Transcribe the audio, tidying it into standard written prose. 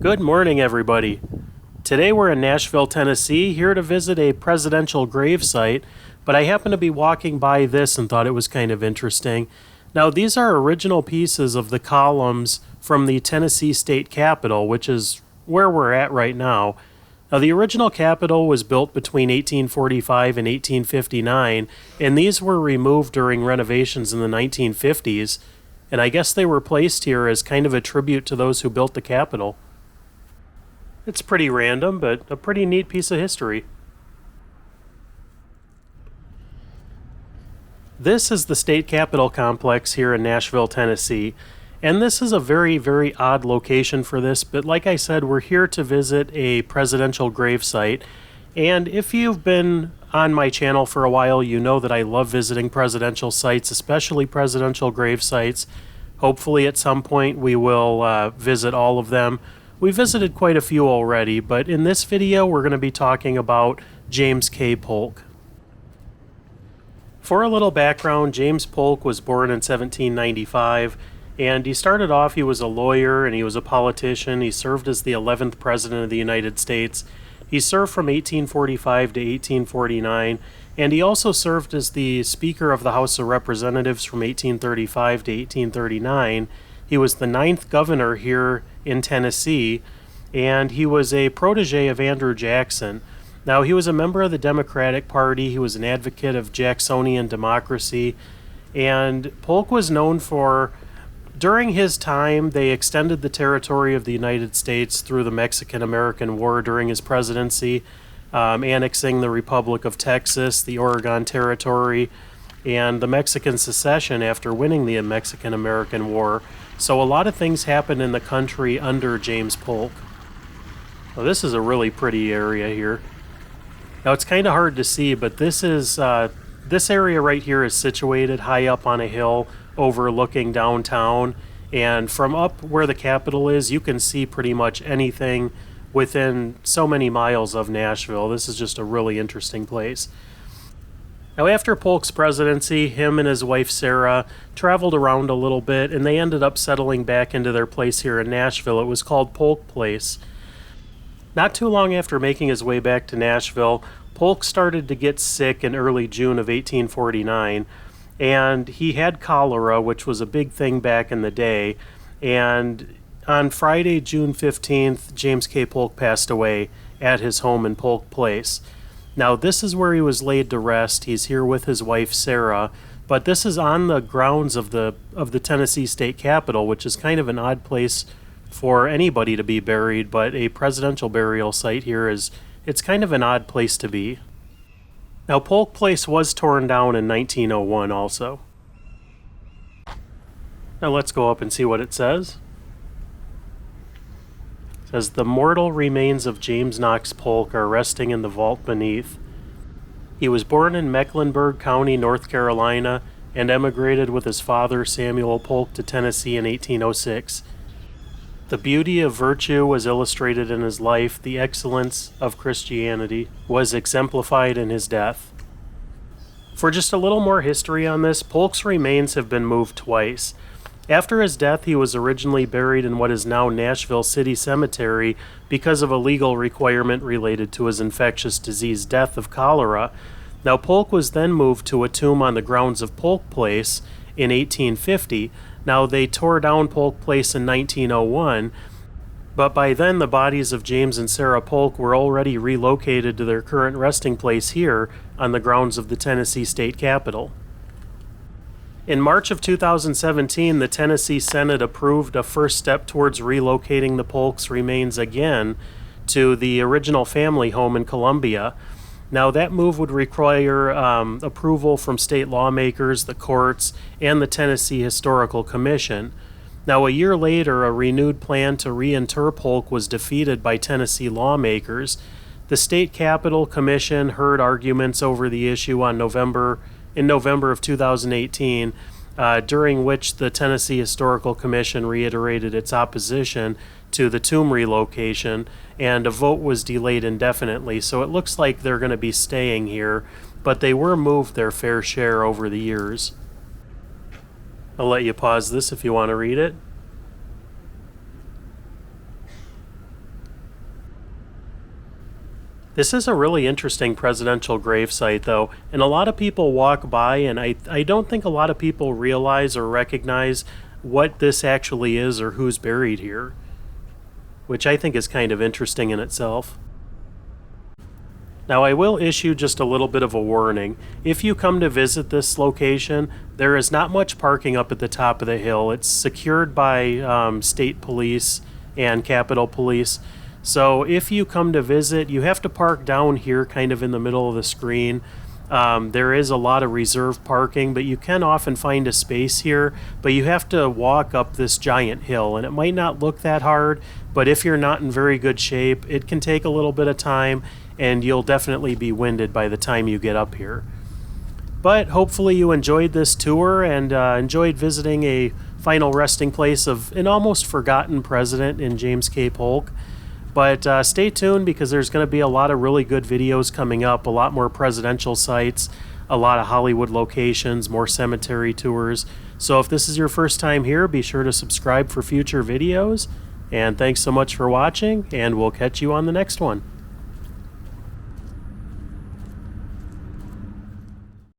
Good morning, everybody. Today we're in Nashville, Tennessee, here to visit a presidential gravesite, but I happened to be walking by this and thought it was kind of interesting. Now, these are original pieces of the columns from the Tennessee State Capitol, which is where we're at right now. Now, the original Capitol was built between 1845 and 1859, and these were removed during renovations in the 1950s, and I guess they were placed here as kind of a tribute to those who built the Capitol. It's pretty random, but a pretty neat piece of history. This is the State Capitol Complex here in Nashville, Tennessee, and this is a very, very odd location for this, but like I said, we're here to visit a presidential gravesite, and if you've been on my channel for a while, you know that I love visiting presidential sites, especially presidential gravesites. Hopefully at some point we will visit all of them. We visited quite a few already, but in this video we're going to be talking about James K. Polk. For a little background, James Polk was born in 1795, and he started off, he was a lawyer and he was a politician. He served as the 11th President of the United States. He served from 1845 to 1849, and he also served as the Speaker of the House of Representatives from 1835 to 1839. He was the 9th governor here in Tennessee, and he was a protégé of Andrew Jackson. Now, he was a member of the Democratic Party. He was an advocate of Jacksonian democracy, and Polk was known for, during his time, they extended the territory of the United States through the Mexican-American War during his presidency, annexing the Republic of Texas, the Oregon Territory, and the Mexican Cession after winning the Mexican-American War. So a lot of things happened in the country under James Polk. Well, this is a really pretty area here. Now, it's kind of hard to see, but this area right here is situated high up on a hill overlooking downtown, and from up where the Capitol is, you can see pretty much anything within so many miles of Nashville. This is just a really interesting place. Now, after Polk's presidency, him and his wife Sarah traveled around a little bit, and they ended up settling back into their place here in Nashville. It was called Polk Place. Not too long after making his way back to Nashville, Polk started to get sick in early June of 1849, and he had cholera, which was a big thing back in the day. And on Friday, June 15th, James K. Polk passed away at his home in Polk Place. Now, this is where he was laid to rest. He's here with his wife, Sarah, but this is on the grounds of the Tennessee State Capitol, which is kind of an odd place for anybody to be buried, but a presidential burial site here it's kind of an odd place to be. Now, Polk Place was torn down in 1901 also. Now let's go up and see what it says. Says the mortal remains of James Knox Polk are resting in the vault beneath. He was born in Mecklenburg County, North Carolina, and emigrated with his father Samuel Polk to Tennessee in 1806. The beauty of virtue was illustrated in his life. The excellence of Christianity was exemplified in his death. For just a little more history on this, Polk's remains have been moved twice. After his death, he was originally buried in what is now Nashville City Cemetery because of a legal requirement related to his infectious disease death of cholera. Now, Polk was then moved to a tomb on the grounds of Polk Place in 1850. Now, they tore down Polk Place in 1901, but by then the bodies of James and Sarah Polk were already relocated to their current resting place here on the grounds of the Tennessee State Capitol. In March of 2017, the Tennessee Senate approved a first step towards relocating the Polk's remains again to the original family home in Columbia. Now, that move would require approval from state lawmakers, the courts, and the Tennessee Historical Commission. Now, a year later, a renewed plan to reinter Polk was defeated by Tennessee lawmakers. The State Capitol Commission heard arguments over the issue in November of 2018, during which the Tennessee Historical Commission reiterated its opposition to the tomb relocation, and a vote was delayed indefinitely. So it looks like they're going to be staying here, but they were moved their fair share over the years. I'll let you pause this if you want to read it. This is a really interesting presidential gravesite, though, and a lot of people walk by, and I don't think a lot of people realize or recognize what this actually is or who's buried here, which I think is kind of interesting in itself. Now, I will issue just a little bit of a warning. If you come to visit this location, there is not much parking up at the top of the hill. It's secured by state police and Capitol Police. So if you come to visit, you have to park down here kind of in the middle of the screen. There is a lot of reserved parking, but you can often find a space here, but you have to walk up this giant hill, and it might not look that hard, but if you're not in very good shape, it can take a little bit of time, and you'll definitely be winded by the time you get up here. But hopefully you enjoyed this tour and enjoyed visiting a final resting place of an almost forgotten president in James K. Polk. But stay tuned, because there's going to be a lot of really good videos coming up, a lot more presidential sites, a lot of Hollywood locations, more cemetery tours. So if this is your first time here, be sure to subscribe for future videos. And thanks so much for watching, and we'll catch you on the next one.